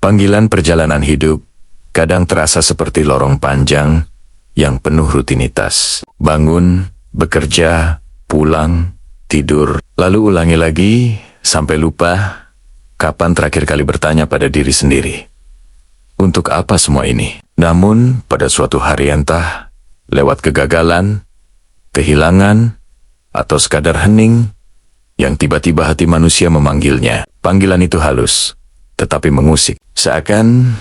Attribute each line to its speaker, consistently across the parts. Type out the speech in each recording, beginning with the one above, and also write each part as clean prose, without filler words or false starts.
Speaker 1: Panggilan perjalanan hidup kadang terasa seperti lorong panjang yang penuh rutinitas. Bangun, bekerja, pulang, tidur, lalu ulangi lagi sampai lupa kapan terakhir kali bertanya pada diri sendiri, untuk apa semua ini? Namun, pada suatu hari entah, lewat kegagalan, kehilangan, atau sekadar hening, yang tiba-tiba hati manusia memanggilnya. Panggilan itu halus, tetapi mengusik. Seakan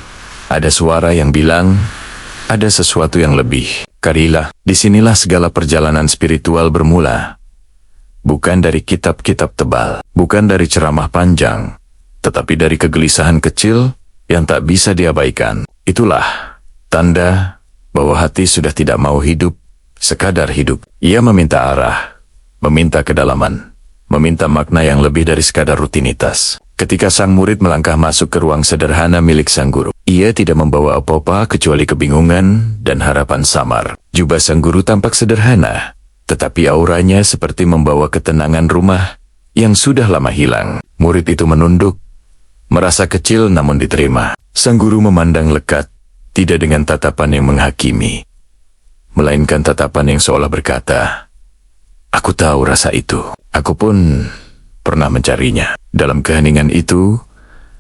Speaker 1: ada suara yang bilang, ada sesuatu yang lebih. Karilah, disinilah segala perjalanan spiritual bermula. Bukan dari kitab-kitab tebal, bukan dari ceramah panjang, tetapi dari kegelisahan kecil yang tak bisa diabaikan. Itulah tanda bahwa hati sudah tidak mau hidup sekadar hidup. Ia meminta arah, meminta kedalaman, meminta makna yang lebih dari sekadar rutinitas. Ketika sang murid melangkah masuk ke ruang sederhana milik sang guru, ia tidak membawa apa-apa kecuali kebingungan dan harapan samar. Jubah sang guru tampak sederhana, tetapi auranya seperti membawa ketenangan rumah yang sudah lama hilang. Murid itu menunduk, merasa kecil namun diterima. Sang guru memandang lekat, tidak dengan tatapan yang menghakimi, melainkan tatapan yang seolah berkata, "Aku tahu rasa itu. Aku pun pernah mencarinya." Dalam keheningan itu,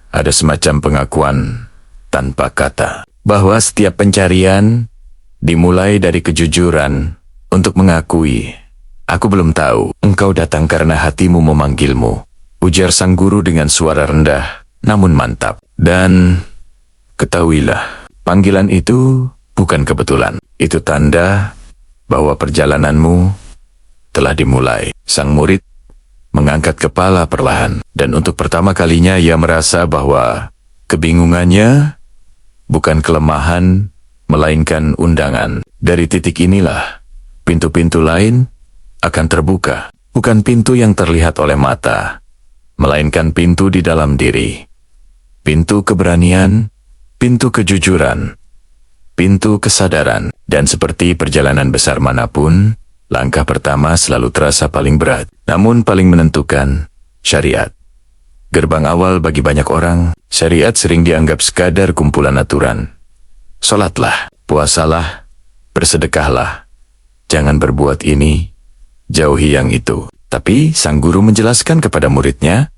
Speaker 1: ada semacam pengakuan tanpa kata, bahwa setiap pencarian dimulai dari kejujuran untuk mengakui, "Aku belum tahu." "Engkau datang karena hatimu memanggilmu," ujar sang guru dengan suara rendah, namun mantap. "Dan ketahuilah, panggilan itu bukan kebetulan. Itu tanda bahwa perjalananmu telah dimulai." Sang murid mengangkat kepala perlahan, dan untuk pertama kalinya ia merasa bahwa kebingungannya bukan kelemahan, melainkan undangan. Dari titik inilah, pintu-pintu lain akan terbuka. Bukan pintu yang terlihat oleh mata, melainkan pintu di dalam diri. Pintu keberanian, pintu kejujuran, pintu kesadaran. Dan seperti perjalanan besar manapun, langkah pertama selalu terasa paling berat, namun paling menentukan, syariat. Gerbang awal bagi banyak orang, syariat sering dianggap sekadar kumpulan aturan. Sholatlah, puasalah, bersedekahlah, jangan berbuat ini, jauhi yang itu. Tapi sang guru menjelaskan kepada muridnya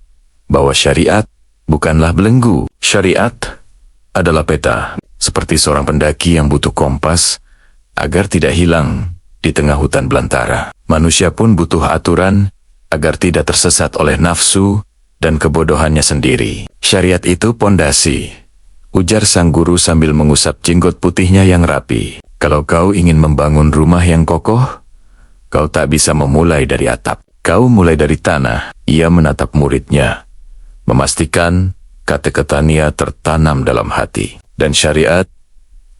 Speaker 1: bahwa syariat bukanlah belenggu. Syariat adalah peta, seperti seorang pendaki yang butuh kompas agar tidak hilang di tengah hutan belantara. Manusia pun butuh aturan agar tidak tersesat oleh nafsu dan kebodohannya sendiri. Syariat itu pondasi, ujar sang guru sambil mengusap jenggot putihnya yang rapi. Kalau kau ingin membangun rumah yang kokoh, kau tak bisa memulai dari atap. Kau mulai dari tanah. Ia menatap muridnya, memastikan kata-kata Nia tertanam dalam hati. Dan syariat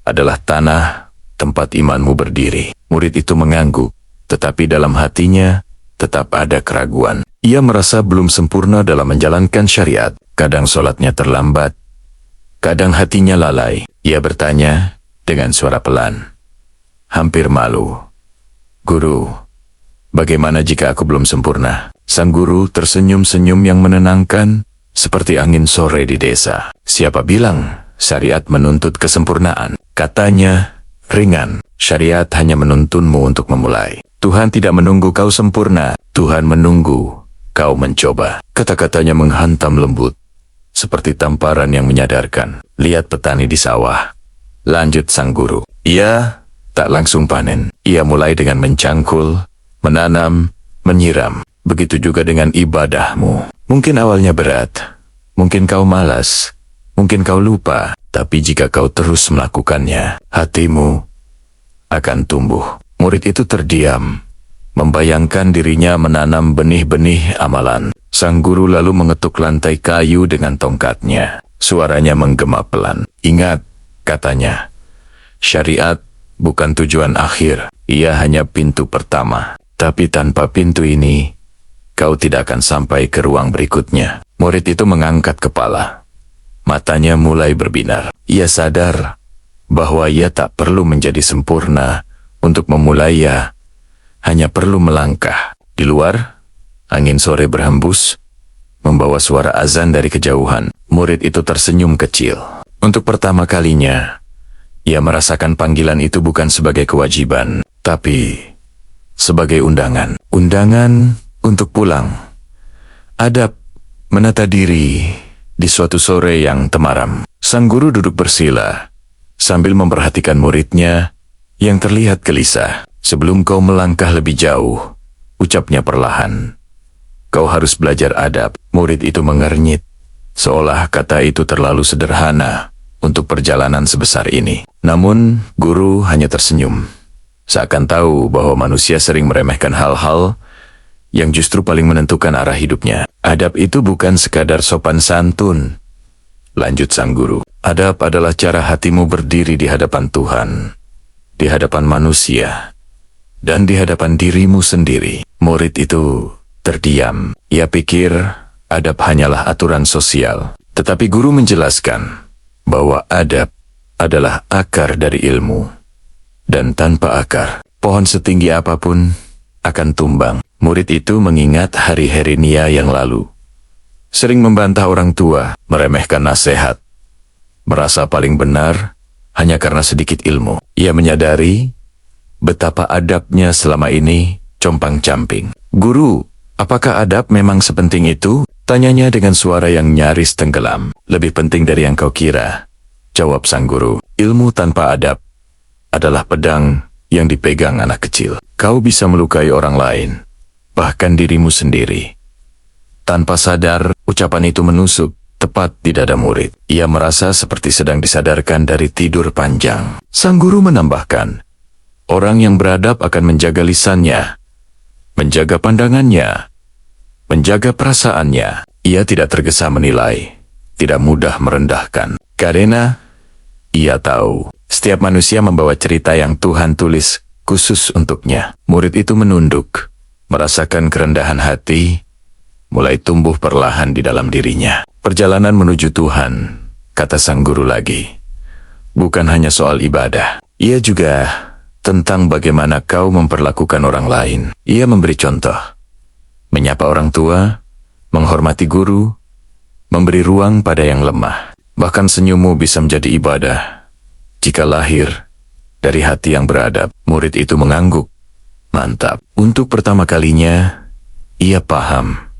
Speaker 1: adalah tanah tempat imanmu berdiri. Murid itu mengangguk, tetapi dalam hatinya tetap ada keraguan. Ia merasa belum sempurna dalam menjalankan syariat. Kadang sholatnya terlambat, kadang hatinya lalai. Ia bertanya dengan suara pelan, hampir malu, "Guru, bagaimana jika aku belum sempurna?" Sang guru tersenyum-senyum yang menenangkan, seperti angin sore di desa. "Siapa bilang syariat menuntut kesempurnaan?" Katanya ringan. "Syariat hanya menuntunmu untuk memulai. Tuhan tidak menunggu kau sempurna, Tuhan menunggu kau mencoba." Kata-katanya menghantam lembut, seperti tamparan yang menyadarkan. "Lihat petani di sawah," lanjut sang guru. "Ia tak langsung panen. Ia mulai dengan mencangkul, menanam, menyiram. Begitu juga dengan ibadahmu. Mungkin awalnya berat, mungkin kau malas, mungkin kau lupa, tapi jika kau terus melakukannya, hatimu akan tumbuh." Murid itu terdiam, membayangkan dirinya menanam benih-benih amalan. Sang guru lalu mengetuk lantai kayu dengan tongkatnya. Suaranya menggema pelan. "Ingat," katanya, "syariat bukan tujuan akhir. Ia hanya pintu pertama. Tapi tanpa pintu ini, kau tidak akan sampai ke ruang berikutnya." Murid itu mengangkat kepala. Matanya mulai berbinar. Ia sadar bahwa ia tak perlu menjadi sempurna untuk memulainya, hanya perlu melangkah. Di luar, angin sore berhembus, membawa suara azan dari kejauhan. Murid itu tersenyum kecil. Untuk pertama kalinya, ia merasakan panggilan itu bukan sebagai kewajiban, tapi sebagai undangan. Undangan untuk pulang. Adab menata diri di suatu sore yang temaram. Sang guru duduk bersila, sambil memperhatikan muridnya yang terlihat gelisah. Sebelum kau melangkah lebih jauh, ucapnya perlahan, kau harus belajar adab. Murid itu mengernyit, seolah kata itu terlalu sederhana untuk perjalanan sebesar ini. Namun, guru hanya tersenyum, seakan tahu bahwa manusia sering meremehkan hal-hal yang justru paling menentukan arah hidupnya. Adab itu bukan sekadar sopan santun, lanjut sang guru. Adab adalah cara hatimu berdiri di hadapan Tuhan, di hadapan manusia, dan di hadapan dirimu sendiri. Murid itu terdiam. Ia pikir adab hanyalah aturan sosial. Tetapi guru menjelaskan bahwa adab adalah akar dari ilmu. Dan tanpa akar, pohon setinggi apapun akan tumbang. Murid itu mengingat hari-hari Nia yang lalu. Sering membantah orang tua, meremehkan nasihat, merasa paling benar hanya karena sedikit ilmu. Ia menyadari betapa adabnya selama ini compang-camping. Guru, apakah adab memang sepenting itu? Tanyanya dengan suara yang nyaris tenggelam. Lebih penting dari yang kau kira, jawab sang guru. Ilmu tanpa adab adalah pedang yang dipegang anak kecil. Kau bisa melukai orang lain, bahkan dirimu sendiri. Tanpa sadar, ucapan itu menusuk tepat di dada murid. Ia merasa seperti sedang disadarkan dari tidur panjang. Sang guru menambahkan, orang yang beradab akan menjaga lisannya, menjaga pandangannya, menjaga perasaannya. Ia tidak tergesa menilai, tidak mudah merendahkan. Karena ia tahu, setiap manusia membawa cerita yang Tuhan tulis khusus untuknya. Murid itu menunduk, merasakan kerendahan hati mulai tumbuh perlahan di dalam dirinya. Perjalanan menuju Tuhan, kata sang guru lagi, bukan hanya soal ibadah. Ia juga tentang bagaimana kau memperlakukan orang lain. Ia memberi contoh, menyapa orang tua, menghormati guru, memberi ruang pada yang lemah. Bahkan senyummu bisa menjadi ibadah jika lahir dari hati yang beradab. Murid itu mengangguk. Mantap. Untuk pertama kalinya, ia paham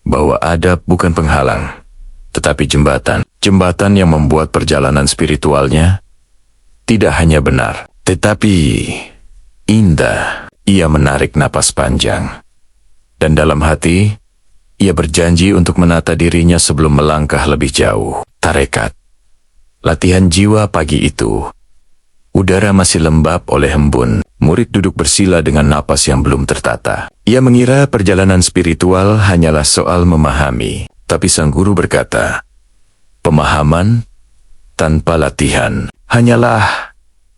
Speaker 1: bahwa adab bukan penghalang, tetapi jembatan. Jembatan yang membuat perjalanan spiritualnya tidak hanya benar, tetapi indah. Ia menarik napas panjang, dan dalam hati, ia berjanji untuk menata dirinya sebelum melangkah lebih jauh. Tarekat. Latihan jiwa pagi itu. Udara masih lembab oleh embun. Murid duduk bersila dengan napas yang belum tertata. Ia mengira perjalanan spiritual hanyalah soal memahami. Tapi sang guru berkata, pemahaman tanpa latihan hanyalah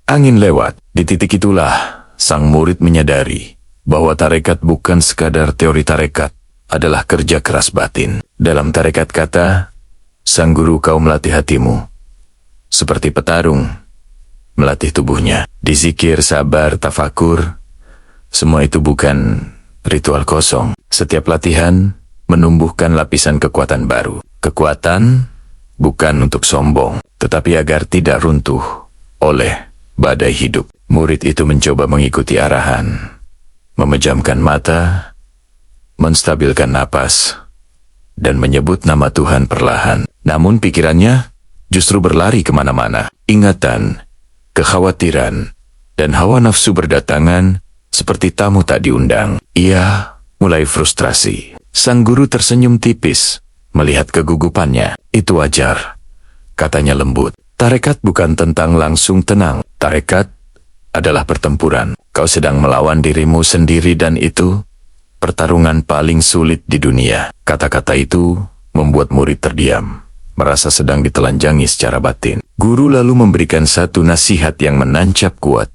Speaker 1: angin lewat. Di titik itulah sang murid menyadari bahwa tarekat bukan sekadar teori. Tarekat adalah kerja keras batin. Dalam tarekat kata, sang guru kau melatih hatimu seperti petarung melatih tubuhnya. Di zikir, sabar, tafakur, semua itu bukan ritual kosong. Setiap latihan menumbuhkan lapisan kekuatan baru. Kekuatan bukan untuk sombong, tetapi agar tidak runtuh oleh badai hidup. Murid itu mencoba mengikuti arahan, memejamkan mata, menstabilkan napas, dan menyebut nama Tuhan perlahan. Namun pikirannya justru berlari kemana-mana. Ingatan, kekhawatiran, dan hawa nafsu berdatangan seperti tamu tak diundang. Ia mulai frustrasi. Sang guru tersenyum tipis melihat kegugupannya. Itu wajar, katanya lembut. Tarekat bukan tentang langsung tenang. Tarekat adalah pertempuran. Kau sedang melawan dirimu sendiri dan itu pertarungan paling sulit di dunia. Kata-kata itu membuat murid terdiam, merasa sedang ditelanjangi secara batin. Guru lalu memberikan satu nasihat yang menancap kuat.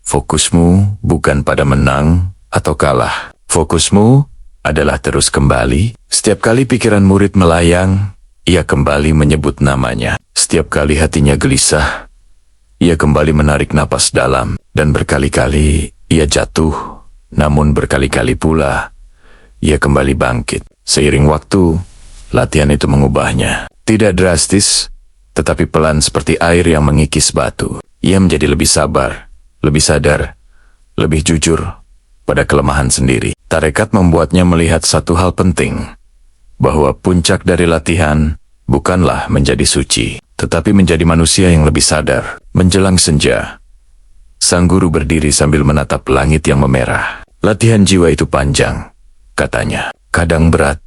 Speaker 1: Fokusmu bukan pada menang atau kalah. Fokusmu adalah terus kembali. Setiap kali pikiran murid melayang, ia kembali menyebut namanya. Setiap kali hatinya gelisah, ia kembali menarik napas dalam. Dan berkali-kali ia jatuh, namun berkali-kali pula ia kembali bangkit. Seiring waktu, latihan itu mengubahnya. Tidak drastis, tetapi pelan seperti air yang mengikis batu. Ia menjadi lebih sabar, lebih sadar, lebih jujur pada kelemahan sendiri. Tarekat membuatnya melihat satu hal penting, bahwa puncak dari latihan bukanlah menjadi suci, tetapi menjadi manusia yang lebih sadar. Menjelang senja, sang guru berdiri sambil menatap langit yang memerah. Latihan jiwa itu panjang, katanya. Kadang berat,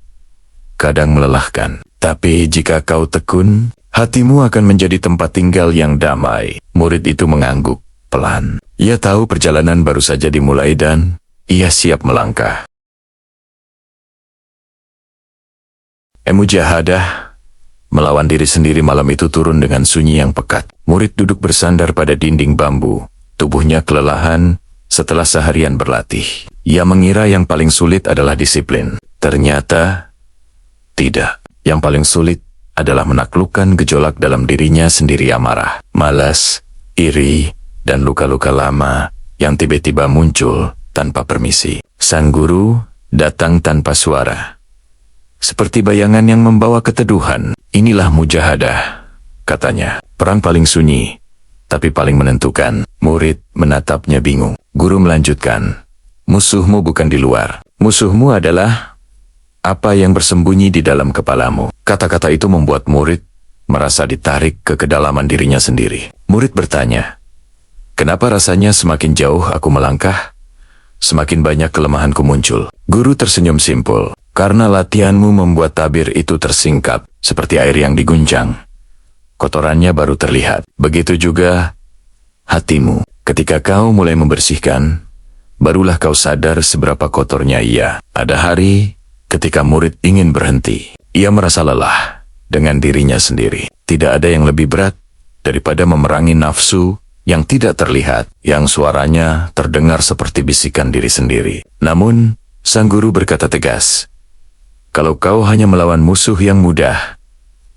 Speaker 1: kadang melelahkan. Tapi jika kau tekun, hatimu akan menjadi tempat tinggal yang damai. Murid itu mengangguk pelan. Ia tahu perjalanan baru saja dimulai dan ia siap melangkah. Mujahadah, melawan diri sendiri malam itu turun dengan sunyi yang pekat. Murid duduk bersandar pada dinding bambu. Tubuhnya kelelahan setelah seharian berlatih. Ia mengira yang paling sulit adalah disiplin. Ternyata tidak. Yang paling sulit adalah menaklukkan gejolak dalam dirinya sendiri, amarah, malas, iri, dan luka-luka lama yang tiba-tiba muncul tanpa permisi. Sang guru datang tanpa suara, seperti bayangan yang membawa keteduhan. Inilah mujahadah, katanya. Perang paling sunyi, tapi paling menentukan. Murid menatapnya bingung. Guru melanjutkan, musuhmu bukan di luar. Musuhmu adalah apa yang bersembunyi di dalam kepalamu. Kata-kata itu membuat murid merasa ditarik ke kedalaman dirinya sendiri. Murid bertanya, kenapa rasanya semakin jauh aku melangkah, semakin banyak kelemahanku muncul? Guru tersenyum simpul, karena latihanmu membuat tabir itu tersingkap, seperti air yang diguncang. Kotorannya baru terlihat. Begitu juga hatimu. Ketika kau mulai membersihkan, barulah kau sadar seberapa kotornya ia. Ada hari ketika murid ingin berhenti. Ia merasa lelah dengan dirinya sendiri. Tidak ada yang lebih berat daripada memerangi nafsu yang tidak terlihat, yang suaranya terdengar seperti bisikan diri sendiri. Namun, sang guru berkata tegas, kalau kau hanya melawan musuh yang mudah,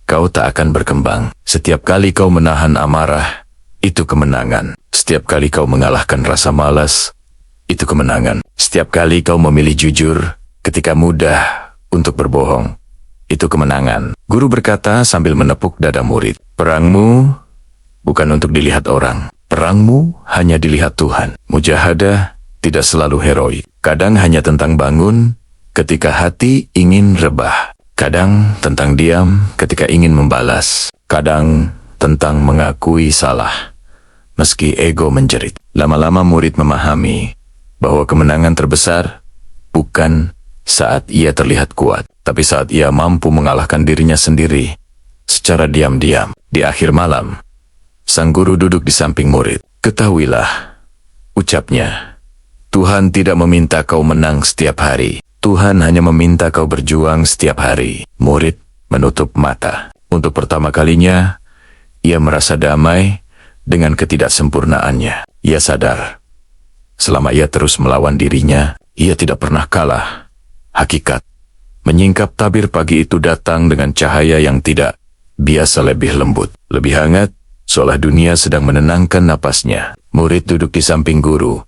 Speaker 1: kau tak akan berkembang. Setiap kali kau menahan amarah, itu kemenangan. Setiap kali kau mengalahkan rasa malas, itu kemenangan. Setiap kali kau memilih jujur ketika mudah untuk berbohong, itu kemenangan. Guru berkata sambil menepuk dada murid, perangmu bukan untuk dilihat orang. Perangmu hanya dilihat Tuhan. Mujahadah tidak selalu heroik. Kadang hanya tentang bangun ketika hati ingin rebah. Kadang tentang diam ketika ingin membalas. Kadang tentang mengakui salah meski ego menjerit. Lama-lama murid memahami bahwa kemenangan terbesar bukan saat ia terlihat kuat, tapi saat ia mampu mengalahkan dirinya sendiri secara diam-diam. Di akhir malam, sang guru duduk di samping murid. Ketahuilah, ucapnya, Tuhan tidak meminta kau menang setiap hari. Tuhan hanya meminta kau berjuang setiap hari. Murid menutup mata. Untuk pertama kalinya, ia merasa damai dengan ketidaksempurnaannya. Ia sadar, selama ia terus melawan dirinya, ia tidak pernah kalah. Hakikat menyingkap tabir pagi itu datang dengan cahaya yang tidak biasa, lebih lembut, lebih hangat, seolah dunia sedang menenangkan napasnya. Murid duduk di samping guru,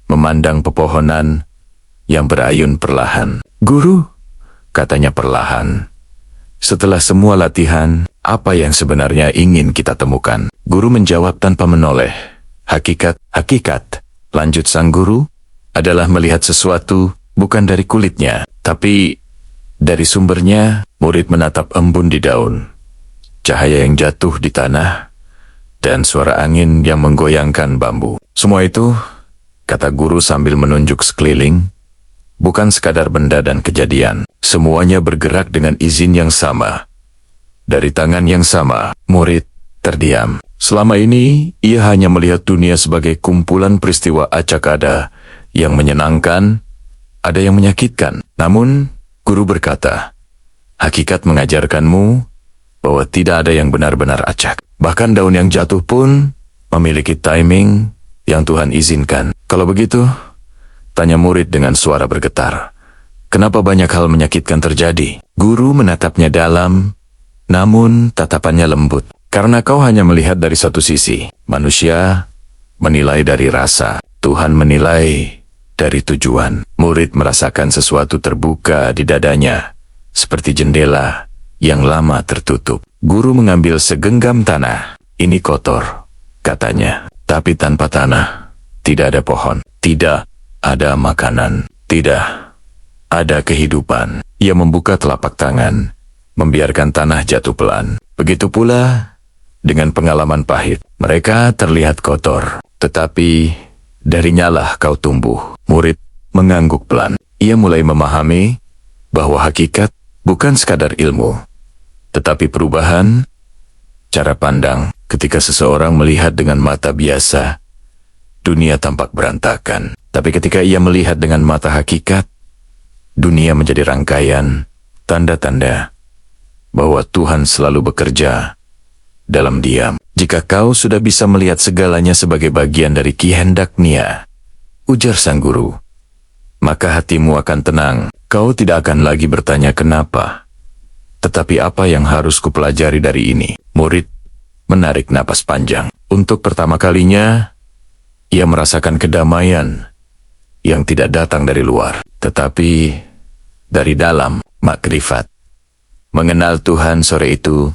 Speaker 1: memandang pepohonan yang berayun perlahan. Guru, katanya perlahan, setelah semua latihan, apa yang sebenarnya ingin kita temukan? Guru menjawab tanpa menoleh. Hakikat, lanjut sang guru, adalah melihat sesuatu bukan dari kulitnya, tapi dari sumbernya. Murid menatap embun di daun, cahaya yang jatuh di tanah, dan suara angin yang menggoyangkan bambu. Semua itu, kata guru sambil menunjuk sekeliling, bukan sekadar benda dan kejadian. Semuanya bergerak dengan izin yang sama. Dari tangan yang sama. Murid terdiam. Selama ini, ia hanya melihat dunia sebagai kumpulan peristiwa acak-ada yang menyenangkan, ada yang menyakitkan. Namun, guru berkata, hakikat mengajarkanmu bahwa tidak ada yang benar-benar acak. Bahkan daun yang jatuh pun memiliki timing yang Tuhan izinkan. Kalau begitu, tanya murid dengan suara bergetar, kenapa banyak hal menyakitkan terjadi? Guru menatapnya dalam, namun tatapannya lembut. Karena kau hanya melihat dari satu sisi. Manusia menilai dari rasa, Tuhan menilai dari tujuan. Murid merasakan sesuatu terbuka di dadanya, seperti jendela yang lama tertutup. Guru mengambil segenggam tanah. Ini kotor, katanya. Tapi tanpa tanah, tidak ada pohon, tidak ada makanan, tidak ada kehidupan. Ia membuka telapak tangan, membiarkan tanah jatuh pelan. Begitu pula dengan pengalaman pahit. Mereka terlihat kotor, tetapi darinya lah kau tumbuh. Murid mengangguk pelan. Ia mulai memahami bahwa hakikat bukan sekadar ilmu, tetapi perubahan cara pandang. Ketika seseorang melihat dengan mata biasa, dunia tampak berantakan. Tapi ketika ia melihat dengan mata hakikat, dunia menjadi rangkaian tanda-tanda bahwa Tuhan selalu bekerja dalam diam. Jika kau sudah bisa melihat segalanya sebagai bagian dari kehendak Nia, ujar sang guru, maka hatimu akan tenang. Kau tidak akan lagi bertanya kenapa, tetapi apa yang harus kupelajari dari ini. Murid menarik napas panjang. Untuk pertama kalinya, ia merasakan kedamaian yang tidak datang dari luar, tetapi dari dalam. Makrifat. Mengenal Tuhan sore itu,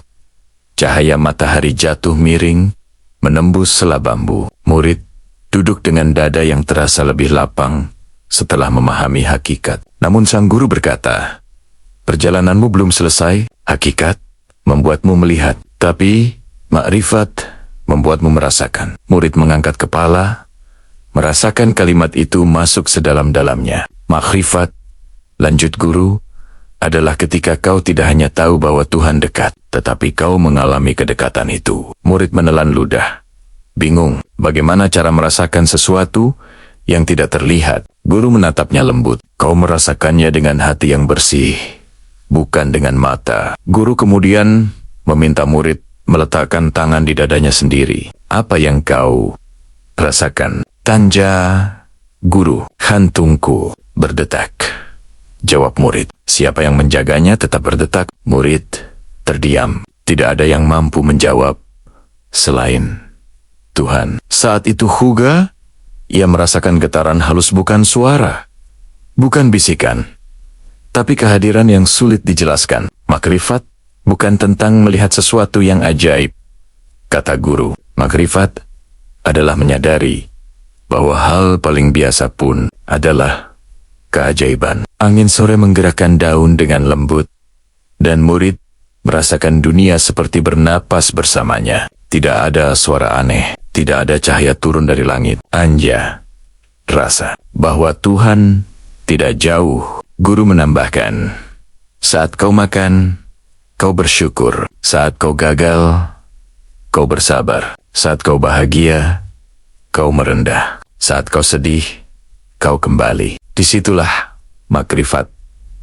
Speaker 1: cahaya matahari jatuh miring, menembus sela bambu. Murid duduk dengan dada yang terasa lebih lapang setelah memahami hakikat. Namun sang guru berkata, perjalananmu belum selesai. Hakikat membuatmu melihat, tapi makrifat membuatmu merasakan. Murid mengangkat kepala, merasakan kalimat itu masuk sedalam-dalamnya. Makrifat, lanjut guru, adalah ketika kau tidak hanya tahu bahwa Tuhan dekat, tetapi kau mengalami kedekatan itu. Murid menelan ludah, bingung bagaimana cara merasakan sesuatu yang tidak terlihat. Guru menatapnya lembut. Kau merasakannya dengan hati yang bersih, bukan dengan mata. Guru kemudian meminta murid meletakkan tangan di dadanya sendiri. Apa yang kau rasakan? Tanja guru. Jantungku berdetak, jawab murid. Siapa yang menjaganya tetap berdetak. Murid terdiam. Tidak ada yang mampu menjawab selain Tuhan. Saat itu Huga, ia merasakan getaran halus, bukan suara, bukan bisikan, tapi kehadiran yang sulit dijelaskan. Makrifat bukan tentang melihat sesuatu yang ajaib, kata guru. Makrifat adalah menyadari bahwa hal paling biasa pun adalah keajaiban. Angin sore menggerakkan daun dengan lembut, dan murid merasakan dunia seperti bernapas bersamanya. Tidak ada suara aneh, tidak ada cahaya turun dari langit. Anja rasa bahwa Tuhan tidak jauh. Guru menambahkan, saat kau makan, kau bersyukur. Saat kau gagal, kau bersabar. Saat kau bahagia, kau merendah. Saat kau sedih, kau kembali. Disitulah makrifat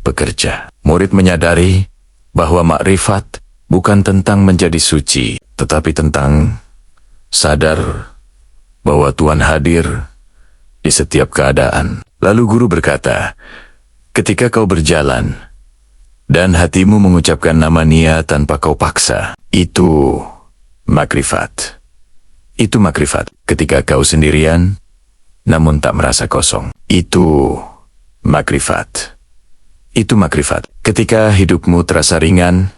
Speaker 1: bekerja. Murid menyadari bahwa makrifat bukan tentang menjadi suci, tetapi tentang sadar bahwa Tuhan hadir di setiap keadaan. Lalu guru berkata, ketika kau berjalan dan hatimu mengucapkan nama Nia tanpa kau paksa, itu makrifat. Itu makrifat. Ketika kau sendirian, namun tak merasa kosong, itu makrifat. Itu makrifat. Ketika hidupmu terasa ringan,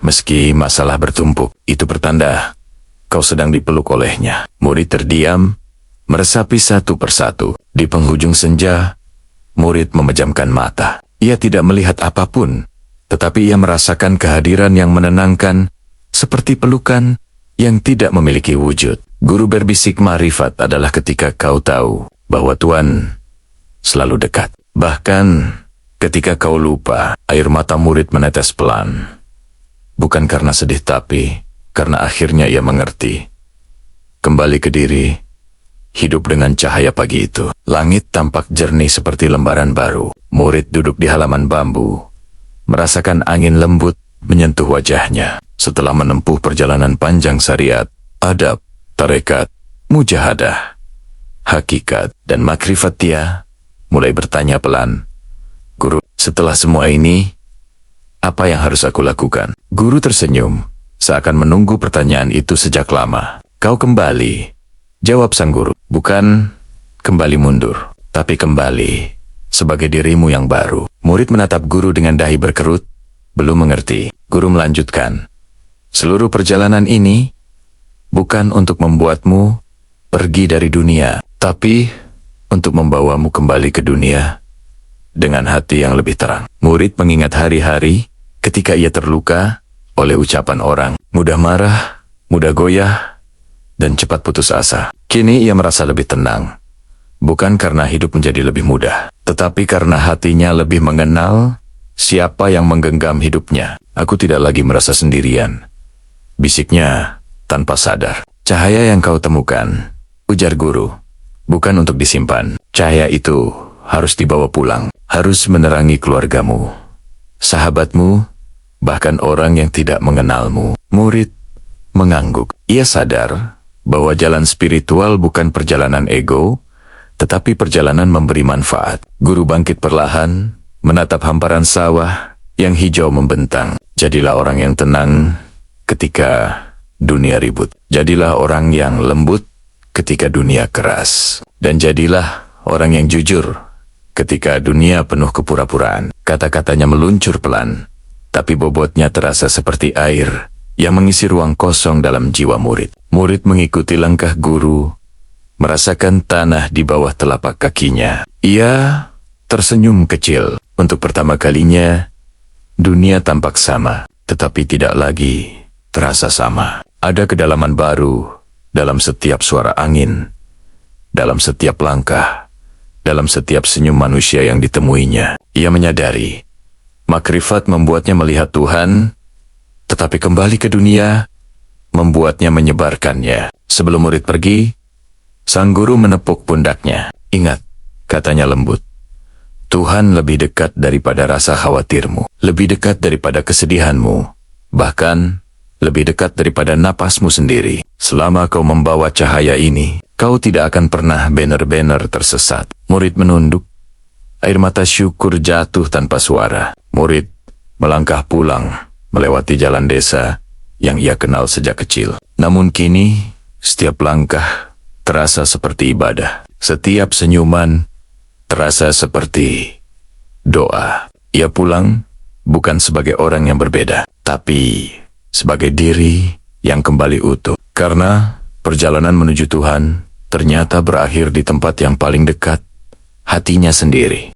Speaker 1: meski masalah bertumpuk, itu pertanda kau sedang dipeluk olehnya. Murid terdiam, meresapi satu persatu. Di penghujung senja, murid memejamkan mata. Ia tidak melihat apapun, tetapi ia merasakan kehadiran yang menenangkan, seperti pelukan yang tidak memiliki wujud. Guru berbisik, makrifat adalah ketika kau tahu bahwa Tuhan selalu dekat. Bahkan ketika kau lupa. Air mata murid menetes pelan. Bukan karena sedih, tapi karena akhirnya ia mengerti. Kembali ke diri, hidup dengan cahaya pagi itu. Langit tampak jernih seperti lembaran baru. Murid duduk di halaman bambu, merasakan angin lembut menyentuh wajahnya. Setelah menempuh perjalanan panjang syariat, adab, tarekat, mujahadah, hakikat, dan makrifat, dia mulai bertanya pelan, "Guru, setelah semua ini, apa yang harus aku lakukan?" Guru tersenyum, seakan menunggu pertanyaan itu sejak lama. "Kau kembali," jawab sang guru. "Bukan kembali mundur, tapi kembali sebagai dirimu yang baru." Murid menatap guru dengan dahi berkerut, belum mengerti. Guru melanjutkan, seluruh perjalanan ini bukan untuk membuatmu pergi dari dunia, tapi untuk membawamu kembali ke dunia dengan hati yang lebih terang. Murid mengingat hari-hari ketika ia terluka oleh ucapan orang, mudah marah, mudah goyah, dan cepat putus asa. Kini ia merasa lebih tenang, bukan karena hidup menjadi lebih mudah, tetapi karena hatinya lebih mengenal siapa yang menggenggam hidupnya. Aku tidak lagi merasa sendirian, bisiknya tanpa sadar. Cahaya yang kau temukan, ujar guru, bukan untuk disimpan. Cahaya itu harus dibawa pulang, harus menerangi keluargamu, sahabatmu, bahkan orang yang tidak mengenalmu. Murid mengangguk. Ia sadar bahwa jalan spiritual bukan perjalanan ego, tetapi perjalanan memberi manfaat. Guru bangkit perlahan, menatap hamparan sawah yang hijau membentang. Jadilah orang yang tenang ketika dunia ribut. Jadilah orang yang lembut ketika dunia keras. Dan jadilah orang yang jujur ketika dunia penuh kepura-puraan. Kata-katanya meluncur pelan, tapi bobotnya terasa seperti air yang mengisi ruang kosong dalam jiwa murid. Murid mengikuti langkah guru, merasakan tanah di bawah telapak kakinya. Ia tersenyum kecil. Untuk pertama kalinya, dunia tampak sama, tetapi tidak lagi terasa sama. Ada kedalaman baru dalam setiap suara angin, dalam setiap langkah, dalam setiap senyum manusia yang ditemuinya. Ia menyadari, makrifat membuatnya melihat Tuhan, tetapi kembali ke dunia membuatnya menyebarkannya. Sebelum murid pergi, sang guru menepuk pundaknya. Ingat, katanya lembut, Tuhan lebih dekat daripada rasa khawatirmu, lebih dekat daripada kesedihanmu, bahkan lebih dekat daripada napasmu sendiri. Selama kau membawa cahaya ini, kau tidak akan pernah benar-benar tersesat. Murid menunduk, air mata syukur jatuh tanpa suara. Murid melangkah pulang, melewati jalan desa yang ia kenal sejak kecil. Namun kini, setiap langkah terasa seperti ibadah. Setiap senyuman terasa seperti doa. Ia pulang bukan sebagai orang yang berbeda, tapi sebagai diri yang kembali utuh. Karena perjalanan menuju Tuhan ternyata berakhir di tempat yang paling dekat, hatinya sendiri.